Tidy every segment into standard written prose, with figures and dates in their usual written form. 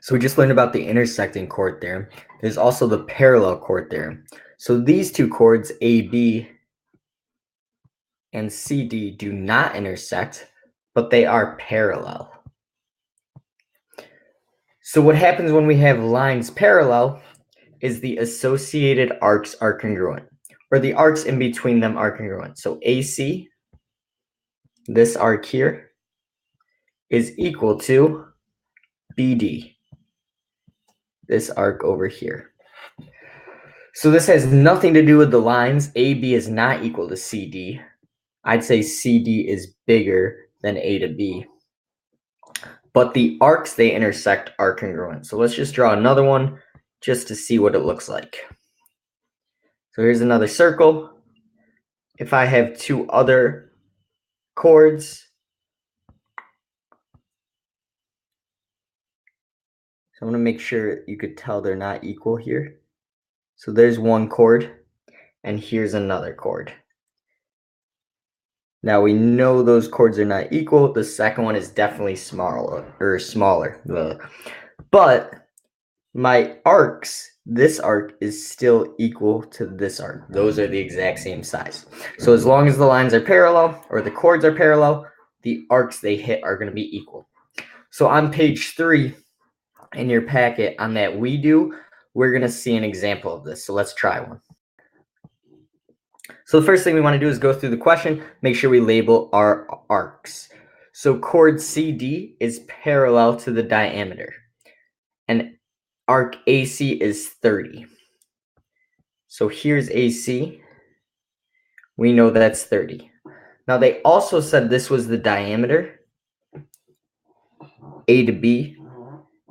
So we just learned about the intersecting chord theorem. There's also the parallel chord theorem. So these two chords, AB and CD, do not intersect, but they are parallel. So what happens when we have lines parallel is the associated arcs are congruent, or the arcs in between them are congruent. So AC, this arc here, is equal to BD, this arc over here. So this has nothing to do with the lines. AB is not equal to CD. I'd say CD is bigger than A to B. But the arcs they intersect are congruent. So let's just draw another one just to see what it looks like. So here's another circle. If I have two other chords, so I'm going to make sure you could tell they're not equal here. So there's one chord, and here's another chord. Now we know those chords are not equal. The second one is definitely smaller. But my arcs, this arc is still equal to this arc. Those are the exact same size. So as long as the lines are parallel or the chords are parallel, the arcs they hit are going to be equal. So on page 3 in your packet on that we're going to see an example of this. So let's try one. So the first thing we want to do is go through the question, make sure we label our arcs. So chord CD is parallel to the diameter, and arc AC is 30. So here's AC. We know that's 30. Now they also said this was the diameter, A to B,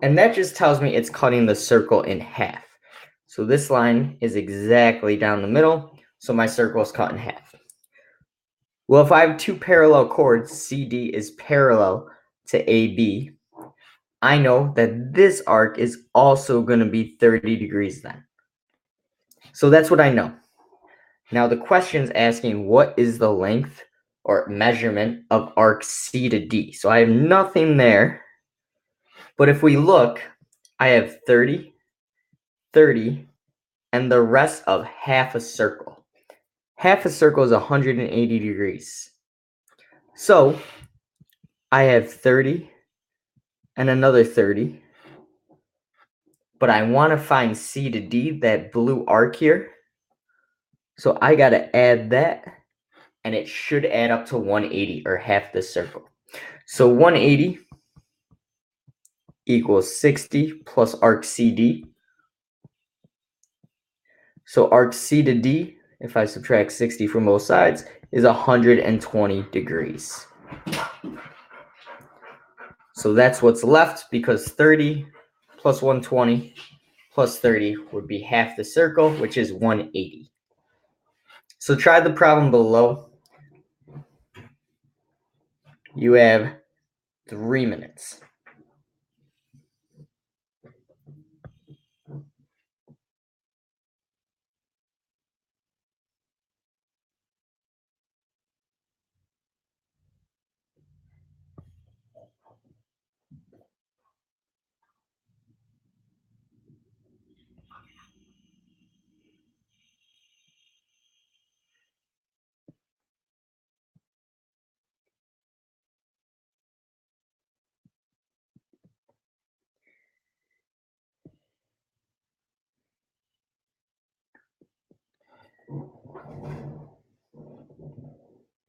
and that just tells me it's cutting the circle in half. So this line is exactly down the middle, so my circle is cut in half. Well, if I have two parallel chords, CD is parallel to AB, I know that this arc is also going to be 30 degrees then. So that's what I know. Now the question is asking what is the length or measurement of arc C to D. So I have nothing there, but if we look, I have 30, 30, and the rest of half a circle. Half a circle is 180 degrees. So I have 30 and another 30, but I want to find C to D, that blue arc here. So I got to add that, and it should add up to 180, or half the circle. So 180 equals 60 plus arc CD. So arc C to D, if I subtract 60 from both sides, is 120 degrees. So that's what's left, because 30 plus 120 plus 30 would be half the circle, which is 180. So try the problem below. You have 3 minutes.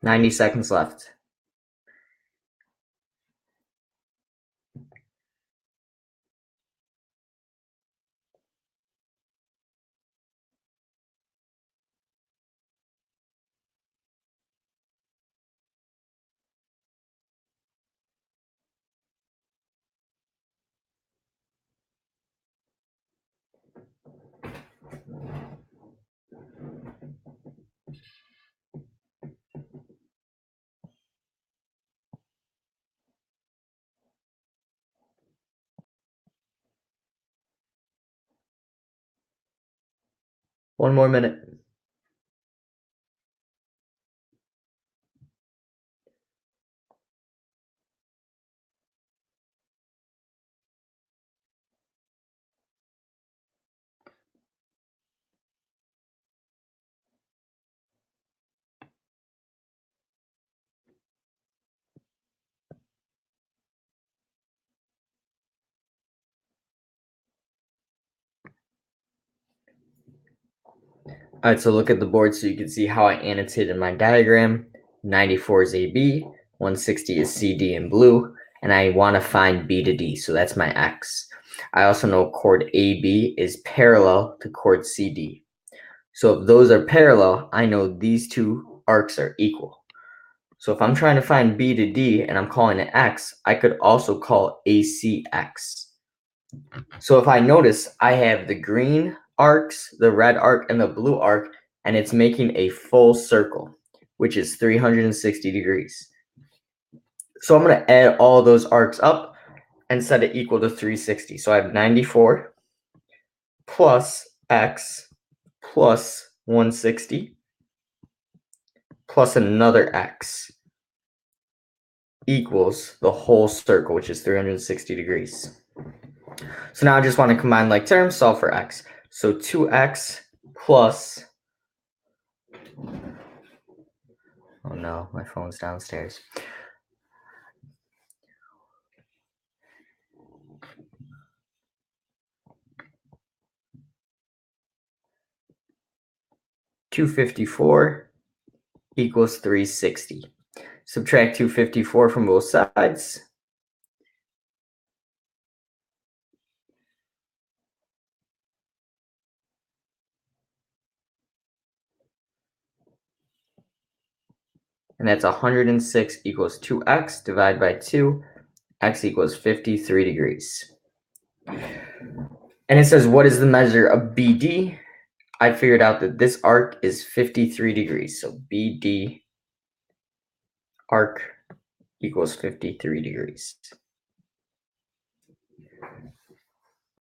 Ninety seconds left. One more minute. All right, so look at the board so you can see how I annotated my diagram. 94 is AB, 160 is CD in blue, and I want to find B to D, so that's my X. I also know chord AB is parallel to chord CD. So if those are parallel, I know these two arcs are equal. So if I'm trying to find B to D and I'm calling it X, I could also call ACX. So if I notice, I have the green arcs, the red arc, and the blue arc, and it's making a full circle, which is 360 degrees. So I'm going to add all those arcs up and set it equal to 360. So I have 94 plus X plus 160 plus another X equals the whole circle, which is 360 degrees. So now I just want to combine like terms, solve for X. So 2X plus, oh no, my phone's downstairs. $254 equals 360. Subtract 254 from both sides. And that's 106 equals 2x divided by 2. X equals 53 degrees. And it says, what is the measure of BD? I figured out that this arc is 53 degrees. So BD arc equals 53 degrees.